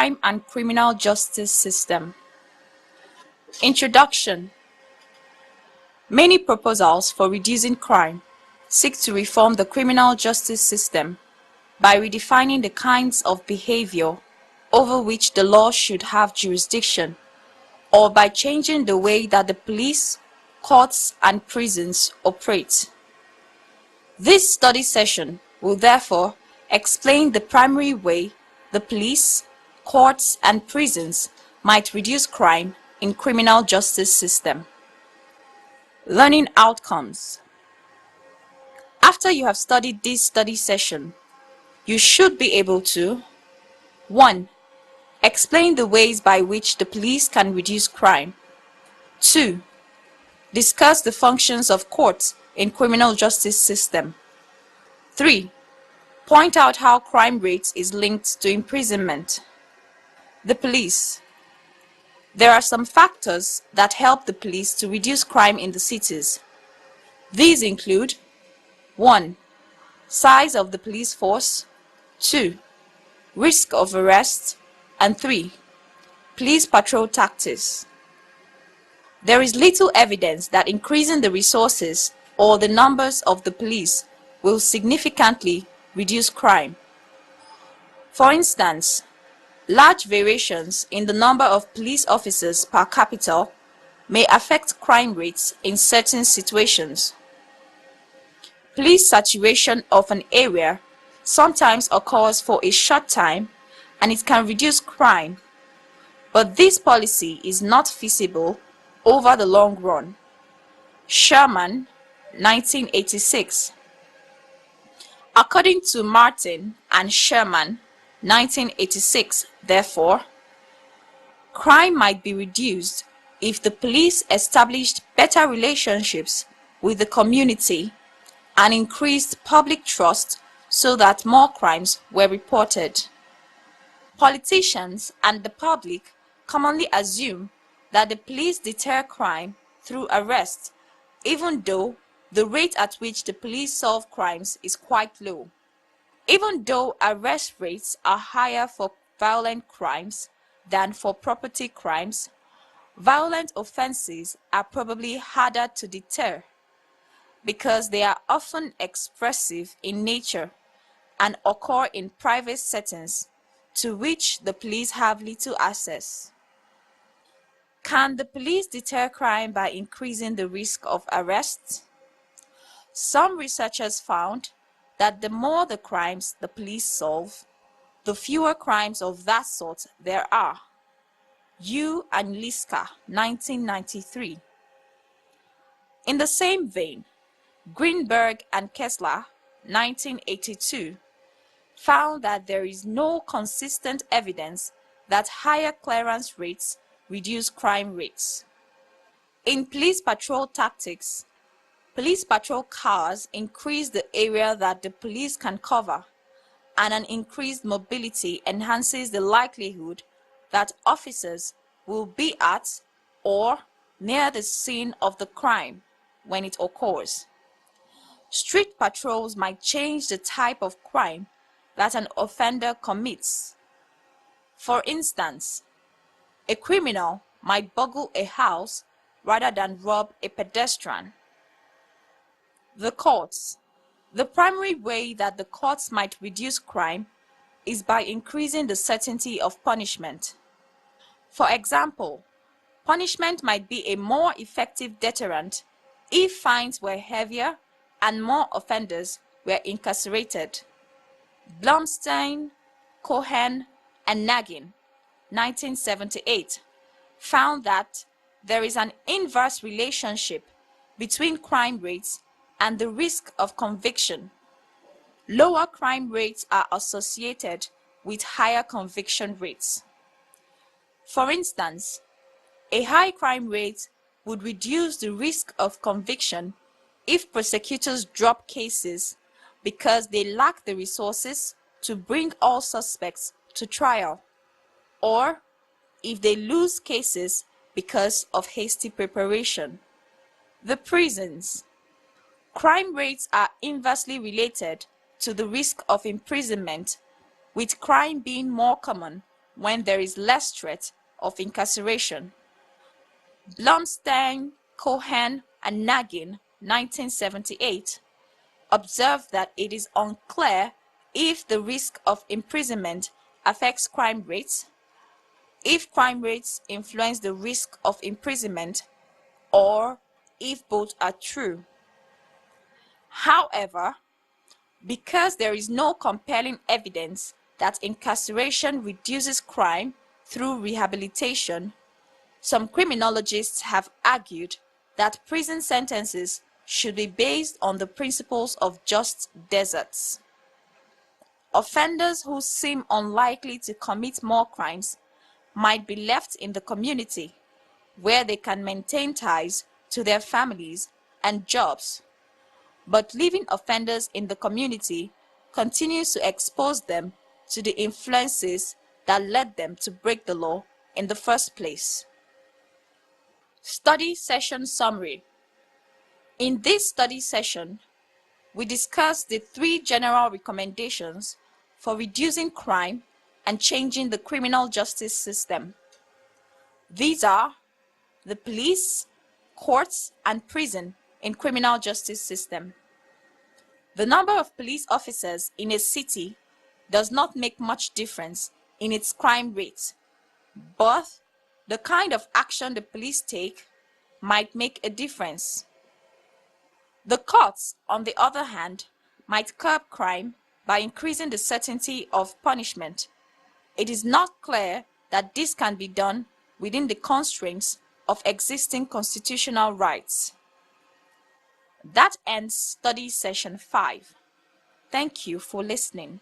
crime and criminal justice system. Introduction. Many proposals for reducing crime seek to reform the criminal justice system by redefining the kinds of behavior over which the law should have jurisdiction, or by changing the way that the police, courts, and prisons operate. This study session will therefore explain the primary way the police, courts, and prisons might reduce crime in criminal justice system. Learning outcomes. After you have studied this study session, you should be able to 1. Explain the ways by which the police can reduce crime. 2. Discuss the functions of courts in criminal justice system. 3. Point out how crime rates is linked to imprisonment. The police. There are some factors that help the police to reduce crime in the cities. These include 1. Size of the police force. 2. Risk of arrest. And 3. Police patrol tactics. There is little evidence that increasing the resources or the numbers of the police will significantly reduce crime. For instance, large variations in the number of police officers per capita may affect crime rates in certain situations. Police saturation of an area sometimes occurs for a short time and it can reduce crime, but this policy is not feasible over the long run. Sherman, 1986. According to Martin and Sherman, 1986, therefore, crime might be reduced if the police established better relationships with the community and increased public trust so that more crimes were reported. Politicians and the public commonly assume that the police deter crime through arrest, even though the rate at which the police solve crimes is quite low. Even though arrest rates are higher for violent crimes than for property crimes, violent offenses are probably harder to deter because they are often expressive in nature and occur in private settings to which the police have little access. Can the police deter crime by increasing the risk of arrest? Some researchers found that the more the crimes the police solve, the fewer crimes of that sort there are. Yu and Liska, 1993. In the same vein, Greenberg and Kessler, 1982, found that there is no consistent evidence that higher clearance rates reduce crime rates. In police patrol tactics, police patrol cars increase the area that the police can cover, and an increased mobility enhances the likelihood that officers will be at or near the scene of the crime when it occurs. Street patrols might change the type of crime that an offender commits. For instance, a criminal might burgle a house rather than rob a pedestrian. The courts. The primary way that the courts might reduce crime is by increasing the certainty of punishment. For example, punishment might be a more effective deterrent if fines were heavier and more offenders were incarcerated. Blumstein, Cohen, and Nagin, 1978, found that there is an inverse relationship between crime rates and the risk of conviction. Lower crime rates are associated with higher conviction rates. For instance, a high crime rate would reduce the risk of conviction if prosecutors drop cases because they lack the resources to bring all suspects to trial, or if they lose cases because of hasty preparation. The prisons. Crime rates are inversely related to the risk of imprisonment, with crime being more common when there is less threat of incarceration. Blumstein, Cohen, and Nagin, 1978, observed that it is unclear if the risk of imprisonment affects crime rates, if crime rates influence the risk of imprisonment, or if both are true. However, because there is no compelling evidence that incarceration reduces crime through rehabilitation, some criminologists have argued that prison sentences should be based on the principles of just deserts. Offenders who seem unlikely to commit more crimes might be left in the community, where they can maintain ties to their families and jobs. But leaving offenders in the community continues to expose them to the influences that led them to break the law in the first place. Study session summary. In this study session, we discussed the 3 general recommendations for reducing crime and changing the criminal justice system. These are the police, courts, and prison in criminal justice system. The number of police officers in a city does not make much difference in its crime rate, but the kind of action the police take might make a difference. The courts, on the other hand, might curb crime by increasing the certainty of punishment. It is not clear that this can be done within the constraints of existing constitutional rights. That ends study session 5. Thank you for listening.